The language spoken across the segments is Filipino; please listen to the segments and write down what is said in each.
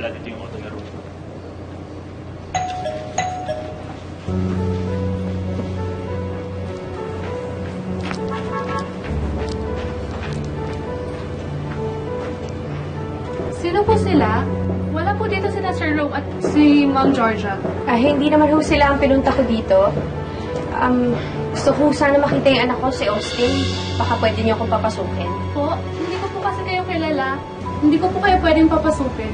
pala dito yung auto laro. Sino po sila? Wala po dito sila Sir Rome at si Ma'am Georgia. Hindi naman ho sila ang pinunta ko dito. Gusto ko sana makita yung anak ko, si Austin. Baka pwede niyo akong papasukin. Po, hindi ko po kasi kayo kilala. Hindi ko po kayo pwedeng papasukin.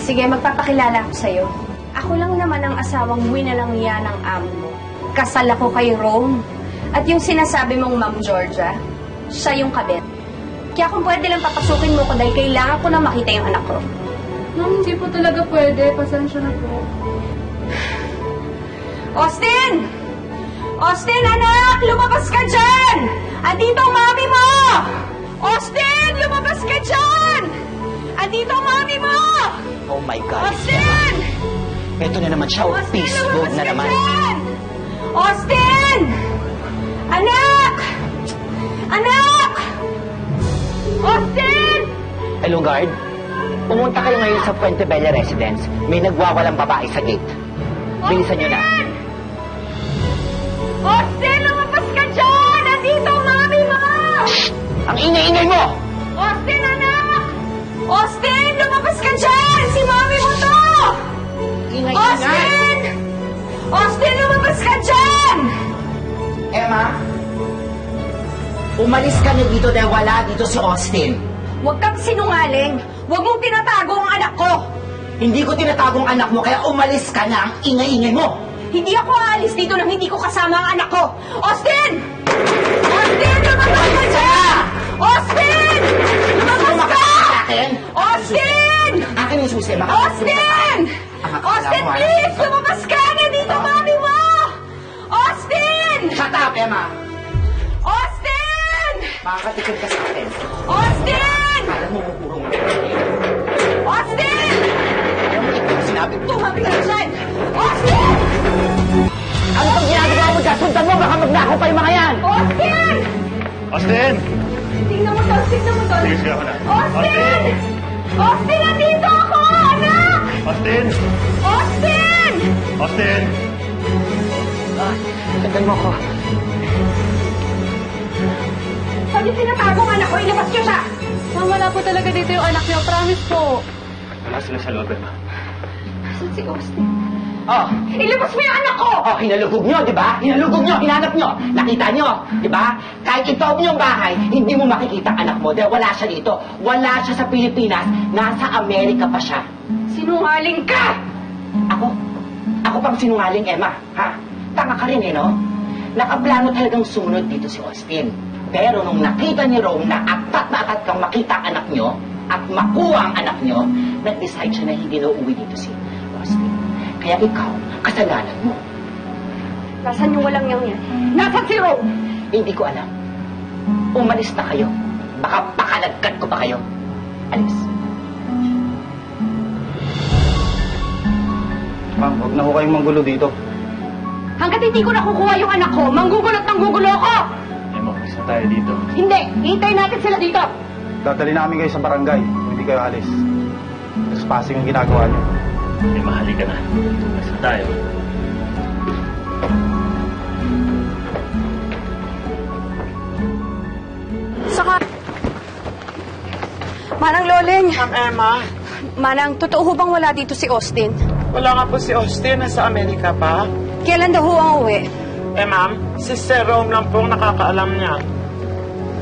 Sige, magpapakilala ako sa'yo. Ako lang naman ang asawang winalangya ng amo mo. Kasal ako kay Rome. At yung sinasabi mong Ma'am Georgia, siya yung kabit. Kaya kung pwede lang papasukin mo ko dahil kailangan ko na makita yung anak ko. Ma'am, hindi po talaga pwede. Pasensya na po. Austin! Austin, anak! Lumabas ka dyan! Andito ang mami mo! Austin! Lumabas ka dyan! Andito ang mami mo! Oh my God. Austin! Ito na naman siya. Austin, Peace mode lumabas na ka naman. dyan! Austin! Anak! Anak! Austin! Hello, guard. Pumunta kayo ngayon sa Puente Bella Residence. May nagwawalang babae sa gate. Bilisan nyo na. Austin! Lumabas ka dyan! Nandito ang mami mo! Ang ingay-ingay mo! Austin, anak! Austin! Lumabas ka dyan! Si mami mo to! Ingay-ingay! Austin! Austin! Lumabas ka dyan! Emma, umalis ka na dito dahil wala dito si Austin. Huwag kang sinungaling! Huwag mong tinatago ang anak ko! Hindi ko tinatagong anak mo, kaya umalis ka na. Ang ingay-ingay mo! Hindi ako aalis dito nang hindi ko kasama ang anak ko! Austin! Austin! Lumabas ka dyan! Austin! Lumabas ka! Austin! Akin yung susi, Austin! Austin, please! Lumabas ka! Nandito mami mo! Austin! Shut up, Emma! Austin! Makakatikid ka sa akin. Austin! Alam mo, mupurong. Austin! Alam mo, ito yung sinabi ko. Tumabi ka dyan! Austin! Ano pang ginagawa mo dyan? Sundan mo, baka magnakaw pa yung mga yan! Austin! Austin! Tingnan mo to, tingnan mo to. Sige, sige ako na. Austin! Austin, nandito ako! Anak! Austin! Austin! Austin! Sundan mo ko. Pag yung tinatago ang anak ko, ilabas niyo siya! Ma'am, wala po talaga dito yung anak niyo. Promise po. Wala sila sa loob, Emma. Saan si Austin? Oh, Ilabas mo yung anak ko! oh, hinalugog nyo, di ba? Hinalugog nyo, hinanap nyo. Nakita nyo, di ba? Kahit ito yung bahay, hindi mo makikita ang anak mo dahil wala siya dito. Wala siya sa Pilipinas, nasa Amerika pa siya. Sinungaling ka! Ako? Ako pang sinungaling, Emma, ha? Tanga ka rin, no? Nakaplano talagang sumunod dito si Austin. Pero nung nakita ni Rome na atat kang makita ang anak nyo at makuha ang anak nyo, nag-decide siya na hindi na uuwi dito si Austin. Kaya ikaw, kasalanan mo. Nasaan yung walang yang yan? Nasaan si Rome? Hindi ko alam. Umalis na kayo. Baka pakalagkat ko pa kayo. Alis. Ma'am, huwag na ho kayong manggulo dito. Hanggat hindi ko nakukuha yung anak ko, manggugulot ng gugulo ko! Emma, umalis na tayo dito. Hindi! Hintayin natin sila dito! Dadali namin kayo sa barangay kung hindi kayo alis. Trespassing ang ginagawa niyo. Emma, halika na. Umalis na tayo. Saka... Manang Loleng! Ma'am Emma, Manang, totoo ho bang wala dito si Austin? wala nga po si Austin. Nasa Amerika pa. Kailan daw ho ang uwi? Eh ma'am, si Sir Rome lang po ang nakakaalam niya.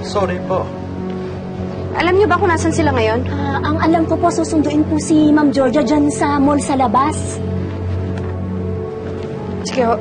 Sorry po. Alam niyo ba kung nasan sila ngayon? Ang alam ko po, susunduin po si Ma'am Georgia dyan sa mall sa labas. Sige ho.